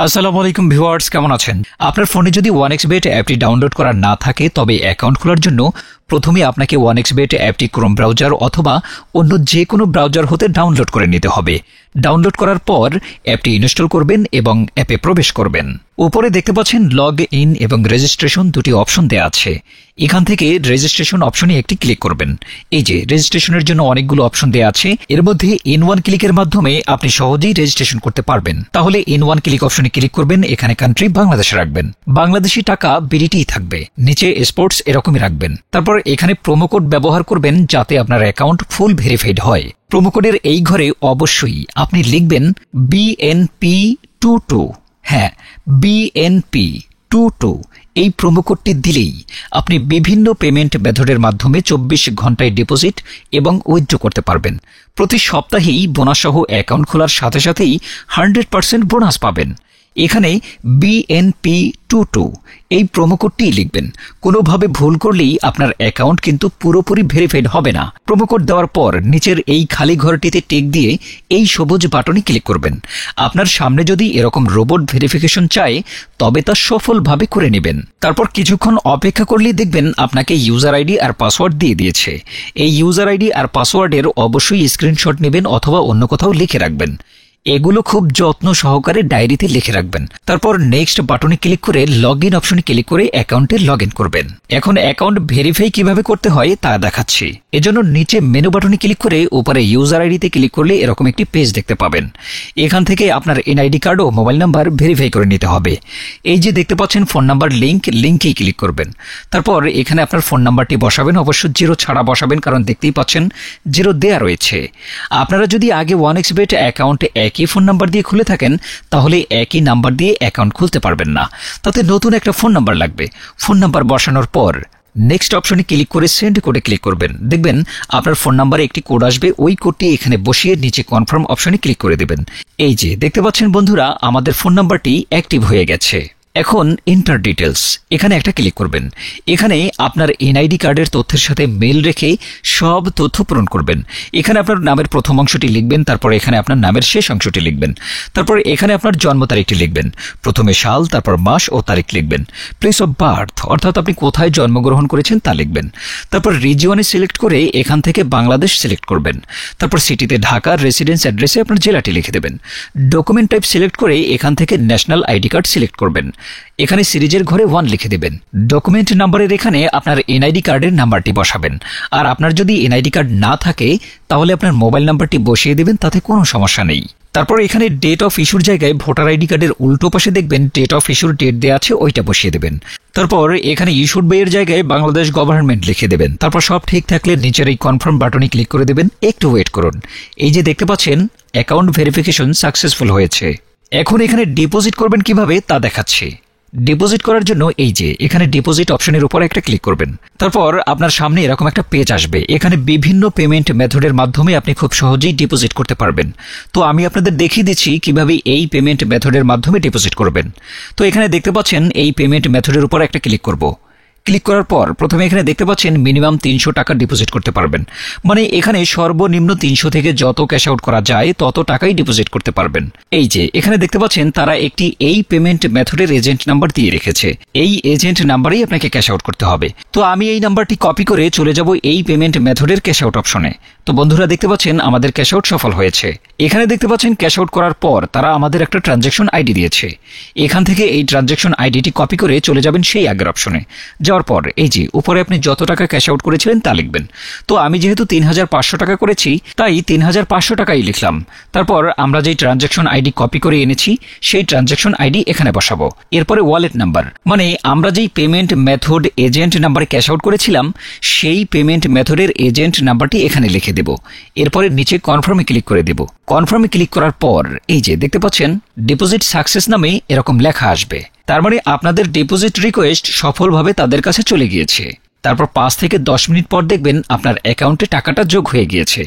আসসালামু আলাইকুম ভিউয়ার্স, কেমন আছেন? আপনার ফোনে যদি ওয়ানএক্সবেট অ্যাপটি ডাউনলোড করা না থাকে তবে অ্যাকাউন্ট খোলার জন্য প্রথমে আপনাকে ওয়ানএক্সবেট অ্যাপটি ক্রোম ব্রাউজার অথবা অন্য যে কোনো ব্রাউজার হতে ডাউনলোড করে নিতে হবে। ডাউনলোড করার পর অ্যাপটি ইনস্টল করবেন এবং অ্যাপে প্রবেশ করবেন। উপরে দেখতে পাচ্ছেন লগ ইন এবং রেজিস্ট্রেশন দুটি অপশন দেওয়া আছে। এখান থেকে রেজিস্ট্রেশন অপশনে একটি ক্লিক করবেন। এই যে রেজিস্ট্রেশনের জন্য অনেকগুলো অপশন দেওয়া আছে, এর মধ্যে ইন ওয়ান ক্লিকের মাধ্যমে আপনি সহজেই রেজিস্ট্রেশন করতে পারবেন। তাহলে ইন ওয়ান ক্লিক অপশনে ক্লিক করবেন, এখানে কান্ট্রি বাংলাদেশে রাখবেন, বাংলাদেশি টাকা বিডিটিই থাকবে, নিচে স্পোর্টস এরকমই রাখবেন। তারপর এখানে প্রোমো কোড ব্যবহার করবেন যাতে আপনার অ্যাকাউন্ট ফুল ভেরিফাইড হয়। প্রোমো কোডের এই ঘরে অবশ্যই আপনি লিখবেন BNP22। হ্যাঁ, BNP22 এই প্রোমো কোডটি দিলেই আপনি বিভিন্ন পেমেন্ট মেথডের মাধ্যমে 24 ঘন্টায় ডিপোজিট এবং উইথড্র করতে পারবেন। প্রতি সপ্তাহেই বোনাস সহ অ্যাকাউন্ট খোলার সাথে সাথেই 100% বোনাস পাবেন। এখানে BNP22 এই প্রোমো কোডটি লিখবেন। কোনোভাবে ভুল করলেই আপনার অ্যাকাউন্ট কিন্তু পুরোপুরি ভেরিফাইড হবে না। প্রোমো কোড দেওয়ার পর নিচের এই খালি ঘরটিতে টিক দিয়ে এই সবুজ বাটনে ক্লিক করবেন। আপনার সামনে যদি এরকম রোবট ভেরিফিকেশন চায় তবে তা সফলভাবে করে নেবেন। তারপর কিছুক্ষণ অপেক্ষা করলেই দেখবেন আপনাকে ইউজার আইডি আর পাসওয়ার্ড দিয়ে দিয়েছে। এই ইউজার আইডি আর পাসওয়ার্ডের অবশ্যই স্ক্রিনশট নেবেন অথবা অন্য কোথাও লিখে রাখবেন। এগুলো খুব যত্ন সহকারে ডায়েরিতে লিখে রাখবেন। তারপর নেক্সট বাটনে ক্লিক করে লগ ইন অপশনে ক্লিক করে অ্যাকাউন্টে লগ ইন করবেন। এখন অ্যাকাউন্ট ভেরিফাই কিভাবে করতে হয় তা দেখাচ্ছি। এজন্য নিচে মেনু বাটনে ক্লিক করে উপরে ইউজার আইডিতে ক্লিক করলে এরকম একটি পেজ দেখতে পাবেন। এখান থেকে আপনার এনআইডি কার্ড ও মোবাইল নাম্বার ভেরিফাই করে নিতে হবে। এই যে দেখতে পাচ্ছেন ফোন নাম্বার লিঙ্কেই ক্লিক করবেন। তারপর এখানে আপনার ফোন নাম্বারটি বসাবেন, অবশ্য 0 ছাড়া বসাবেন, কারণ দেখতেই পাচ্ছেন 0 দেয়া রয়েছে। আপনারা যদি আগে ওয়ানএক্সবেট অ্যাকাউন্টে একই ফোন নাম্বার দিয়ে খুলে থাকেন তাহলে একই নাম্বার দিয়ে অ্যাকাউন্ট খুলতে পারবেন না, তাতে নতুন একটা ফোন নাম্বার লাগবে। ফোন নাম্বার বসানোর পর নেক্সট অপশনে ক্লিক করে সেন্ড কোডে ক্লিক করবেন। দেখবেন আপনার ফোন নাম্বারে একটি কোড আসবে, ওই কোডটি এখানে বসিয়ে নিচে কনফার্ম অপশনে ক্লিক করে দেবেন। এই যে দেখতে পাচ্ছেন বন্ধুরা, আমাদের ফোন নাম্বারটি অ্যাক্টিভ হয়ে গেছে। এখন এন্টার ডিটেলস এখানে একটা ক্লিক করবেন। এখানে আপনার এনআইডি কার্ডের তথ্যের সাথে মেল রেখে সব তথ্য পূরণ করবেন। এখানে আপনার নামের প্রথম অংশটি লিখবেন, তারপর এখানে আপনার নামের শেষ অংশটি লিখবেন, তারপর এখানে আপনার জন্ম তারিখটি লিখবেন, প্রথমে সাল তারপর মাস ও তারিখ লিখবেন, প্লেস অফ বার্থ অর্থাৎ আপনি কোথায় জন্মগ্রহণ করেছেন তা লিখবেন, তারপর রিজিয়নে সিলেক্ট করে এখান থেকে বাংলাদেশ সিলেক্ট করবেন, তারপর সিটিতে ঢাকার রেসিডেন্স অ্যাড্রেসে আপনার জেলাটি লিখে দেবেন, ডকুমেন্ট টাইপ সিলেক্ট করে এখান থেকে ন্যাশনাল আইডি কার্ড সিলেক্ট করবেন। এখানে সিরিজের ঘরে 1 লিখে দেবেন। ডকুমেন্ট নাম্বারের এখানে আপনার এনআইডি কার্ডের নাম্বারটি বসাবেন। আর আপনার যদি এনআইডি কার্ড না থাকে তাহলে আপনার মোবাইল নাম্বারটি বসিয়ে দেবেন, তাতে কোনো সমস্যা নেই। তারপর এখানে ডেট অফ ইস্যুর জায়গায় ভোটার আইডি কার্ডের উল্টো পাশে দেখবেন ডেট অফ ইস্যুর ডেট দেওয়া আছে, ওইটা বসিয়ে দেবেন। তারপর এখানে ইস্যুড বাই এর জায়গায় বাংলাদেশ গভর্নমেন্ট লিখে দেবেন। তারপর সব ঠিক থাকলে নিচের এই কনফার্ম বাটনে ক্লিক করে দেবেন। একটু ওয়েট করুন। এই যে দেখতে পাচ্ছেন অ্যাকাউন্ট ভেরিফিকেশন সাকসেসফুল হয়েছে। এখন এখানে ডিপোজিট করবেন কিভাবে তা দেখাচ্ছি। ডিপোজিট করার জন্য এই যে এখানে ডিপোজিট অপশনের উপর একটা ক্লিক করবেন। তারপর আপনার সামনে এরকম একটা পেজ আসবে। এখানে বিভিন্ন পেমেন্ট মেথডের মাধ্যমে আপনি খুব সহজেই ডিপোজিট করতে পারবেন। তো আমি আপনাদের দেখিয়ে দিচ্ছি কিভাবে এই পেমেন্ট মেথডের মাধ্যমে ডিপোজিট করবেন। তো এখানে দেখতে পাচ্ছেন এই পেমেন্ট মেথডের উপর একটা ক্লিক করব। ক্লিক করার পর প্রথমে এখানে দেখতে পাচ্ছেন মিনিমাম 300 টাকা ডিপোজিট করতে পারবেন। মানে এখানে সর্বনিম্ন 300 থেকে যত ক্যাশ আউট করা যায় তত টাকাই ডিপোজিট করতে পারবেন। এই যে এখানে দেখতে পাচ্ছেন তারা একটি এই পেমেন্ট মেথডের এজেন্ট নাম্বার দিয়ে রেখেছে। এই এজেন্ট নাম্বারেই আপনাকে ক্যাশ আউট করতে হবে। তো আমি এই নাম্বারটি কপি করে চলে যাব এই পেমেন্ট মেথডের ক্যাশ আউট অপশনে। তো বন্ধুরা দেখতে পাচ্ছেন আমাদের ক্যাশ আউট সফল হয়েছে। এখানে দেখতে পাচ্ছেন ক্যাশ আউট করার পর তারা আমাদের একটা ট্রানজ্যাকশন আইডি দিয়েছে। এখান থেকে এই ট্রানজ্যাকশন আইডিটি কপি করে চলে যাবেন সেই আগের অপশনে। যাওয়ার পর এই যে উপরে আপনি যত টাকা ক্যাশ আউট করেছিলেন তা লিখবেন। তো আমি যেহেতু 3500 টাকা করেছি তাই 3500 টাকাই লিখলাম। তারপর আমরা যেই ট্রানজ্যাকশন আইডি কপি করে এনেছি সেই ট্রানজ্যাকশন আইডি এখানে বসাবো। এরপরে ওয়ালেট নাম্বার, মানে আমরা যেই পেমেন্ট মেথড এজেন্ট নাম্বারে ক্যাশ আউট করেছিলাম সেই পেমেন্ট মেথডের এজেন্ট নাম্বারটি এখানে লিখে দেব। এরপরে নিচে কনফার্মে ক্লিক করে দেব। কনফার্মে ক্লিক করার পর এই যে দেখতে পাচ্ছেন ডিপোজিট সাকসেস নামে এরকম লেখা আসবে। তার মানে আপনাদের ডিপোজিট রিকোয়েস্ট সফলভাবে তাদের কাছে চলে গিয়েছে। তারপর 5 থেকে 10 মিনিট পর দেখবেন আপনার অ্যাকাউন্টে টাকাটা যোগ হয়ে গিয়েছে।